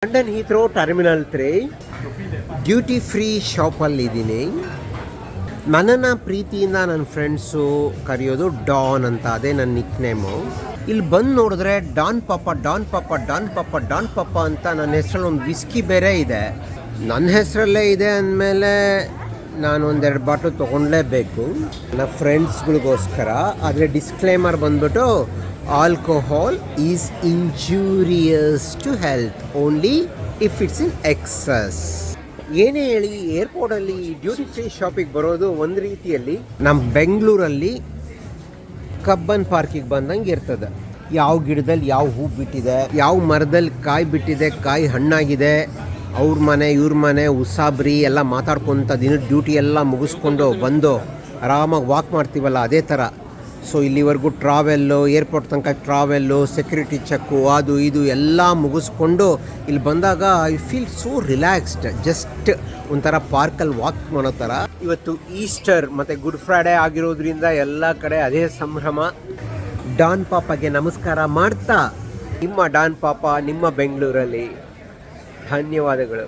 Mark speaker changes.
Speaker 1: London Heathrow terminal 3 duty free ಶಾಪಲ್ಲಿದ್ದೀನಿ. ನನ್ನನ್ನು ಪ್ರೀತಿಯಿಂದ ನನ್ನ ಫ್ರೆಂಡ್ಸು ಕರೆಯೋದು ಡಾನ್ ಅಂತ, ಅದೇ ನನ್ನ ನಿಕ್ ನೇಮು. ಇಲ್ಲಿ ಬಂದು ನೋಡಿದ್ರೆ ಡಾನ್ ಪಾಪ ಡಾನ್ ಪಾಪ ಡಾನ್ ಪಾಪ ಡಾನ್ ಪಾಪ ಅಂತ ನನ್ನ ಹೆಸರಲ್ಲಿ ಒಂದು ವಿಸ್ಕಿ ಬೇರೆ ಇದೆ. ನನ್ನ ಹೆಸರಲ್ಲೇ ಇದೆ ಅಂದಮೇಲೆ ನಾನು ಒಂದೆರಡು ಬಾಟಲ್ ತೊಗೊಳ್ಳೇಬೇಕು ನನ್ನ ಫ್ರೆಂಡ್ಸ್ಗಳಿಗೋಸ್ಕರ. ಆದರೆ ಡಿಸ್ಕ್ಲೇಮರ್ ಬಂದ್ಬಿಟ್ಟು alcohol is injurious to health only if it's in excess. ಏನೇ ಹೇಳಿ ಏರ್ಪೋರ್ಟಲ್ಲಿ ಡ್ಯೂಟಿ ಫ್ರೀ ಶಾಪಿಗೆ ಬರೋದು ಒಂದು ರೀತಿಯಲ್ಲಿ ನಮ್ಮ ಬೆಂಗಳೂರಲ್ಲಿ ಕಬ್ಬನ್ ಪಾರ್ಕಿಗೆ ಬಂದಂಗೆ ಇರ್ತದೆ. ಯಾವ ಗಿಡದಲ್ಲಿ ಯಾವ ಹೂ ಬಿಟ್ಟಿದೆ, ಯಾವ ಮರದಲ್ಲಿ ಕಾಯಿ ಬಿಟ್ಟಿದೆ, ಕಾಯಿ ಹಣ್ಣಾಗಿದೆ, ಅವ್ರ ಮನೆ ಇವ್ರ ಮನೆ ಉಸಾಬ್ರಿ ಎಲ್ಲ ಮಾತಾಡ್ಕೊತ ದಿನದ ಡ್ಯೂಟಿ ಎಲ್ಲ ಮುಗಿಸ್ಕೊಂಡು ಬಂದು ಆರಾಮಾಗಿ ವಾಕ್ ಮಾಡ್ತೀವಲ್ಲ, ಅದೇ ಥರ. ಸೊ ಇಲ್ಲಿವರೆಗೂ ಟ್ರಾವೆಲ್ಲು, ಏರ್ಪೋರ್ಟ್ ತನಕ ಟ್ರಾವೆಲ್ಲು, ಸೆಕ್ಯೂರಿಟಿ ಚೆಕ್ಕು, ಅದು ಇದು ಎಲ್ಲ ಮುಗಿಸ್ಕೊಂಡು ಇಲ್ಲಿ ಬಂದಾಗ I feel so relaxed. Just ಒಂಥರ ಪಾರ್ಕಲ್ಲಿ ವಾಕ್ ಮಾಡೋ ಥರ. ಇವತ್ತು ಈಸ್ಟರ್ ಮತ್ತು ಗುಡ್ ಫ್ರೈಡೇ ಆಗಿರೋದ್ರಿಂದ ಎಲ್ಲ ಕಡೆ ಅದೇ ಸಂಭ್ರಮ. ಡಾನ್ ಪಾಪಗೆ ನಮಸ್ಕಾರ ಮಾಡ್ತಾ, ನಿಮ್ಮ ಡಾನ್ ಪಾಪ ನಿಮ್ಮ ಬೆಂಗಳೂರಲ್ಲಿ. ಧನ್ಯವಾದಗಳು.